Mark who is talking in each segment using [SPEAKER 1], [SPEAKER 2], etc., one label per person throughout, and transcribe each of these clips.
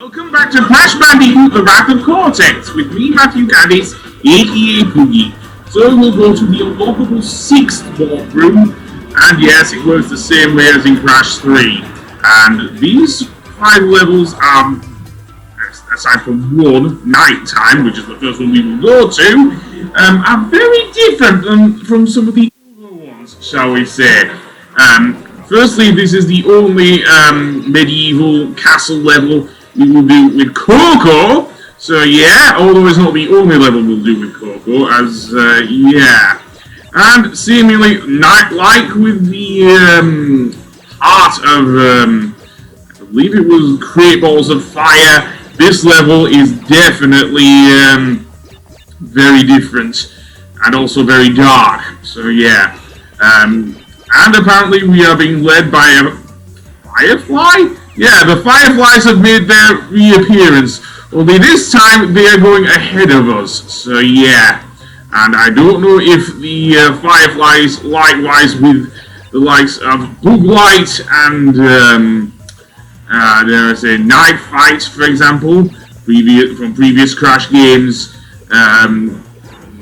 [SPEAKER 1] Welcome back to Crash Bandicoot, The Wrath of Cortex, with me, Matthew Gaddis, aka Boogie. So we'll go to the unlockable 6th walkthrough, and yes, it works the same way as in Crash 3. And these 5 levels are, aside from one, nighttime, which is the first one we will go to, are very different from some of the other ones, shall we say. Firstly, this is the only medieval castle level we will do with Coco. So yeah, although it's not the only level we'll do with Coco, as yeah. And seemingly night-like with the art of, I believe it was Crate Balls of Fire. This level is definitely very different and also very dark. So yeah. And apparently we are being led by a firefly? Yeah, the fireflies have made their reappearance. Only this time they are going ahead of us. So yeah. And I don't know if the fireflies, likewise with the likes of Booglight and dare I say Night Fight, for example, from previous Crash games,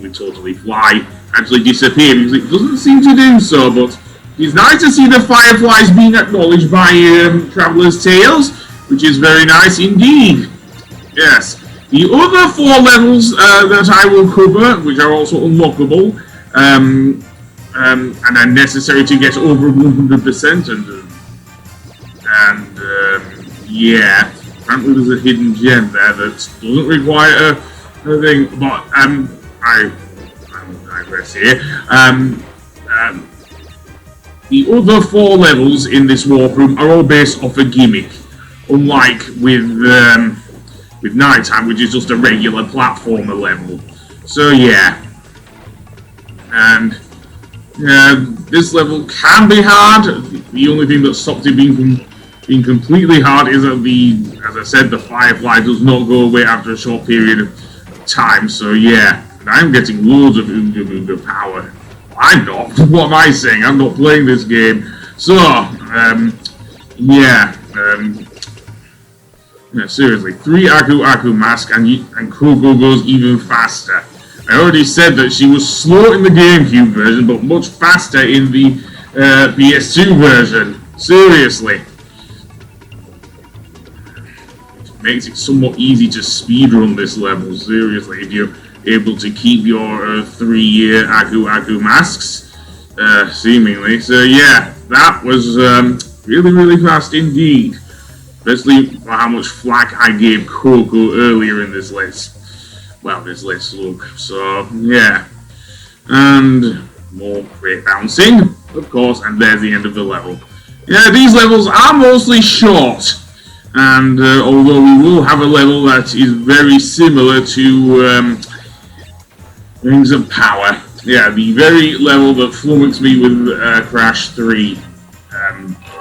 [SPEAKER 1] we totally fly actually disappear because it doesn't seem to do so, but it's nice to see the fireflies being acknowledged by Traveller's Tales, which is very nice indeed. Yes. The other 4 levels that I will cover, which are also unlockable, and are necessary to get over 100%, and yeah, apparently there's a hidden gem there that doesn't require a thing, but I digress here. The other 4 levels in this walkroom are all based off a gimmick, unlike with Nighttime, which is just a regular platformer level. So yeah, and this level can be hard. The only thing that stops it being completely hard is that as I said, the firefly does not go away after a short period of time. So yeah, and I'm getting loads of Oonga Boonga power. I'm not. What am I saying? I'm not playing this game. So, yeah, seriously, 3 Aku Aku Mask and Coco goes even faster. I already said that she was slow in the GameCube version, but much faster in the PS2 version. Seriously. It makes it somewhat easy to speedrun this level, seriously, if you're able to keep your 3 Aku Aku Masks, seemingly. So yeah, that was really fast indeed. Especially for how much flack I gave Coco earlier in this list. Well, this list, look. So yeah. And more crate bouncing, of course, and there's the end of the level. Yeah, these levels are mostly short. And although we will have a level that is very similar to Rings of Power. Yeah, the very level that flummoxed me with Crash 3.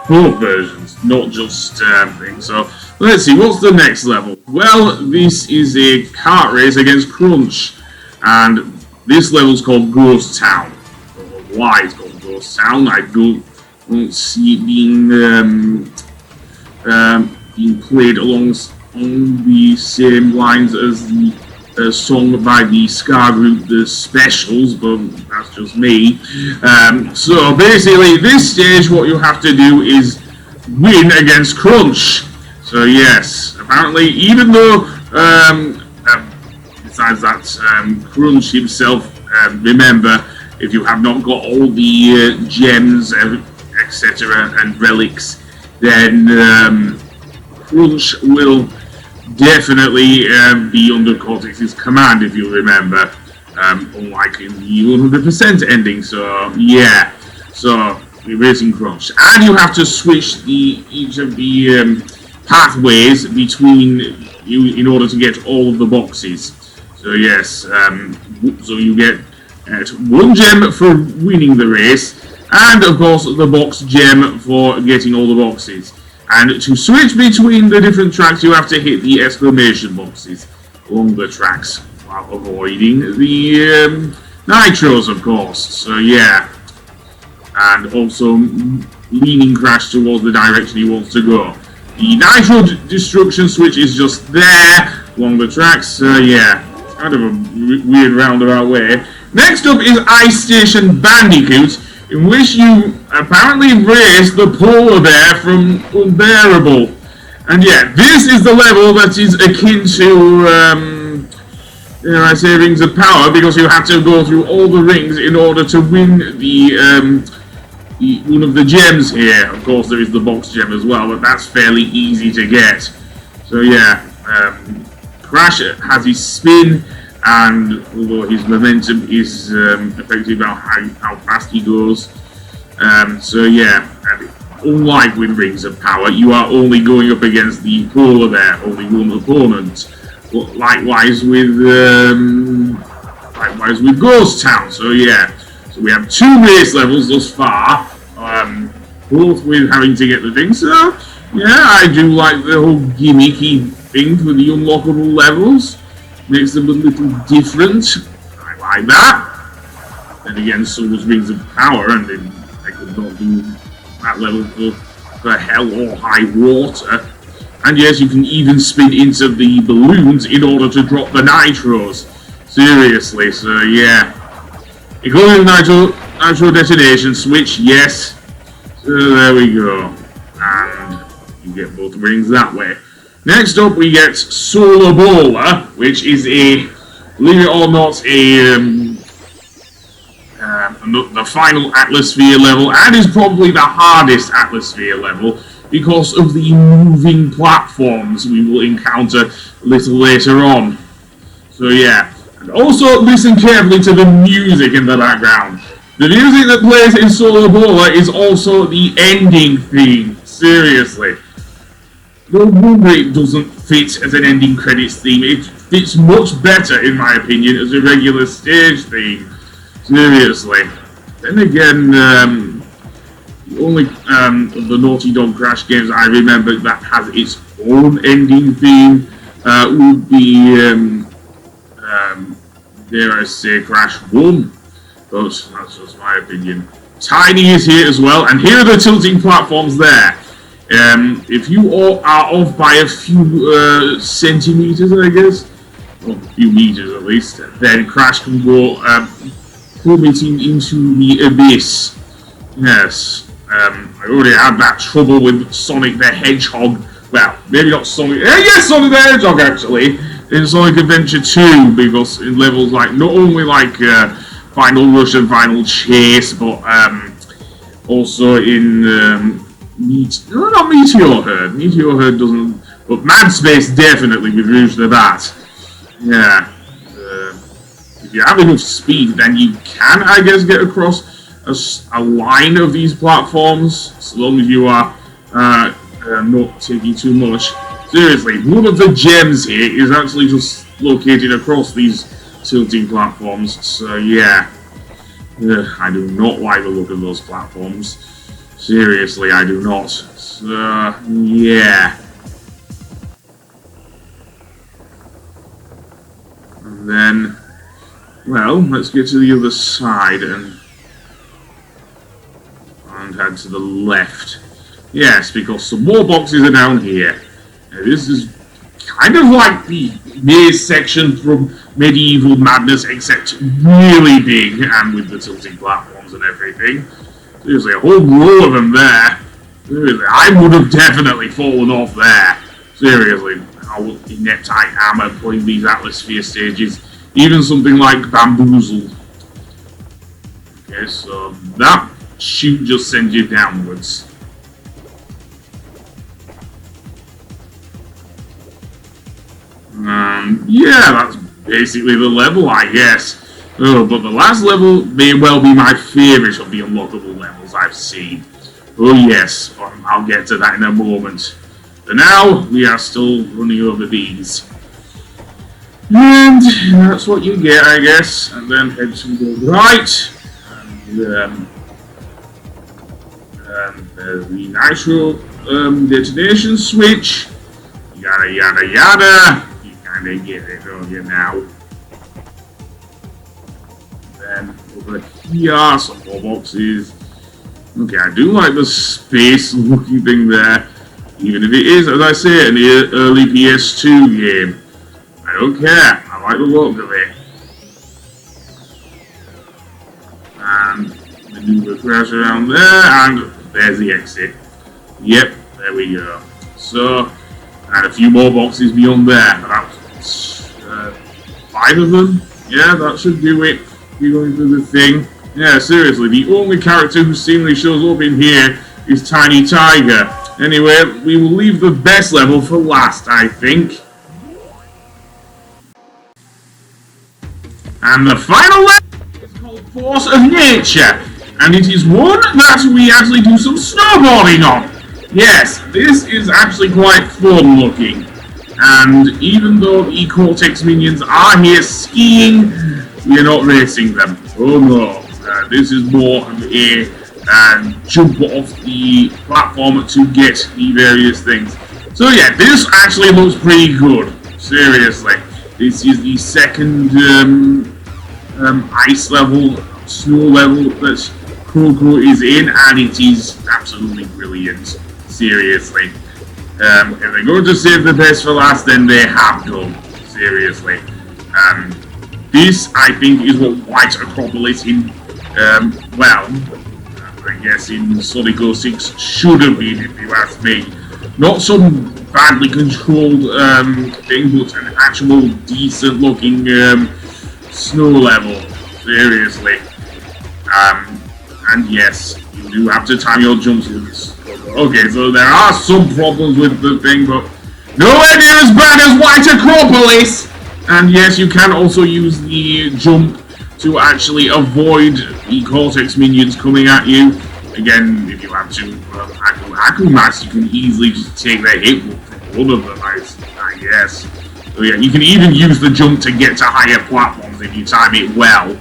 [SPEAKER 1] Both versions, not just things. So, let's see, what's the next level? Well, this is a kart race against Crunch. And this level's called Ghost Town. I don't know why it's called Ghost Town. I don't see it being played on the same lines as the song by the ska group The Specials, but that's just me. So basically, this stage, what you have to do is win against Crunch. So yes, apparently, even though, besides that, Crunch himself, remember, if you have not got all the gems, etc., and relics, then Crunch will definitely be under Cortex's command, if you remember, unlike in the 100% ending. So yeah, so we're racing Crunch, and you have to switch each of the pathways between you in order to get all of the boxes. So yes, so you get 1 gem for winning the race, and of course the box gem for getting all the boxes. And to switch between the different tracks, you have to hit the exclamation boxes along the tracks while avoiding the nitros, of course. So yeah, and also leaning Crash towards the direction he wants to go. The nitro destruction switch is just there along the tracks. Yeah, it's kind of a weird roundabout way. Next up is Ice Station Bandicoot, in which you apparently race the polar bear from Unbearable. And yeah, this is the level that is akin to, I say Rings of Power, because you have to go through all the rings in order to win one of the gems here. Of course, there is the box gem as well, but that's fairly easy to get. So yeah, Crash has his spin, and although his momentum is affected by how fast he goes. So yeah, and unlike with Rings of Power, you are only going up against the polar bear, only one opponent. But likewise with Ghost Town. So yeah, so we have 2 race levels thus far, both with having to get the thing. So yeah, I do like the whole gimmicky thing for the unlockable levels. Makes them a little different. I like that. Then again, so was Rings of Power, and I could not do that level for hell or high water. And yes, you can even spin into the balloons in order to drop the nitros. Seriously, so yeah. Including the nitro detonation switch, yes. So there we go. And you get both rings that way. Next up, we get Solar Bowler, which is a, believe it or not, the final Atmosphere level, and is probably the hardest Atmosphere level because of the moving platforms we will encounter a little later on. So yeah, and also listen carefully to the music in the background. The music that plays in Solar Bowler is also the ending theme. Seriously. No wonder it doesn't fit as an ending credits theme. It fits much better, in my opinion, as a regular stage theme. Seriously. Then again, the only of the Naughty Dog Crash games I remember that has its own ending theme would be, dare I say, Crash 1. But that's just my opinion. Tiny is here as well, and here are the tilting platforms there. If you all are off by a few centimeters, I guess, or a few meters at least, then Crash can go plummeting into the abyss. Yes, I already had that trouble with Sonic the Hedgehog. Well, maybe not Sonic. Yes, Sonic the Hedgehog actually in Sonic Adventure 2, because in levels like not only like Final Rush and Final Chase, but also in not Meteor Herd. Meteor Herd doesn't, but Mad Space definitely with Rouge the Bat. Yeah. If you have enough speed, then you can, I guess, get across a line of these platforms, so long as you are not taking too much. Seriously, one of the gems here is actually just located across these tilting platforms, so yeah. I do not like the look of those platforms. Seriously, I do not. So, yeah. And then, well, let's get to the other side and head to the left. Yes, because some more boxes are down here. Now, this is kind of like the maze section from Medieval Madness, except really big and with the tilting platforms and everything. Seriously, a whole row of them there. Seriously, I would have definitely fallen off there. Seriously, how inept I am at playing these Atmosphere stages. Even something like Bamboozled. Okay, so that chute just sends you downwards. Yeah, that's basically the level, I guess. Oh, but the last level may well be my favourite of the unlockable levels I've seen. Oh yes, I'll get to that in a moment. For now, we are still running over these. And that's what you get, I guess. And then head to the right. And there's the nitro detonation switch. Yada yada yada. You kinda get it, don't you now? Then over here, some more boxes. Okay, I do like the space looking thing there. Even if it is, as I say, an early PS2 game. I don't care. I like the look of it. And maneuver crash around there, and there's the exit. Yep, there we go. So, and a few more boxes beyond there. About 5 of them. Yeah, that should do it. We're going through the thing. Yeah, seriously, the only character who seemingly shows up in here is Tiny Tiger. Anyway, we will leave the best level for last, I think. And the final level is called Force of Nature, and it is one that we actually do some snowboarding on. Yes, this is actually quite fun looking, and even though the Cortex minions are here skiing, we are not racing them. Oh no, this is more of a jump off the platform to get the various things. So yeah, this actually looks pretty good, seriously. This is the second ice level, snow level that Coco is in, and it is absolutely brilliant. Seriously. If they're going to save the best for last, then they have done. Seriously. This, I think, is what White Acropolis in, well, I guess in Sonic 06 should have been, if you ask me. Not some badly controlled thing, but an actual decent looking snow level. Seriously. And yes, you do have to time your jumps with this. Okay, so there are some problems with the thing, but nowhere near as bad as White Acropolis! And yes, you can also use the jump to actually avoid the Cortex minions coming at you. Again, if you have to, Akumas, you can easily just take their hit from one of them, I guess. So yeah, you can even use the jump to get to higher platforms if you time it well.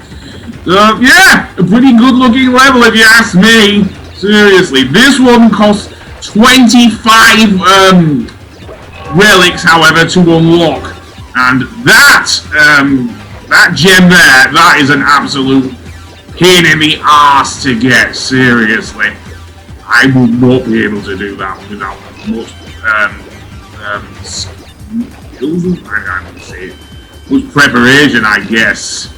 [SPEAKER 1] So yeah, a pretty good looking level if you ask me. Seriously, this one costs 25 relics, however, to unlock. And that gem there, that is an absolute pain in the arse to get, seriously. I would not be able to do that without much skills, I would say. Much preparation, I guess.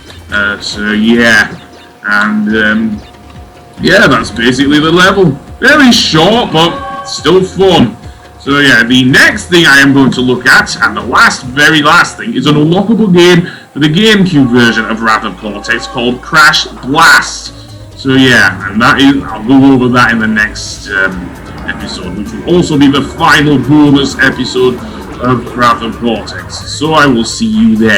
[SPEAKER 1] So yeah, and yeah, that's basically the level. Very short, but still fun. So yeah, the next thing I am going to look at, and the very last thing, is an unlockable game for the GameCube version of Wrath of Cortex called Crash Blast. So yeah, and that is, I'll go over that in the next episode, which will also be the final bonus episode of Wrath of Cortex. So I will see you there.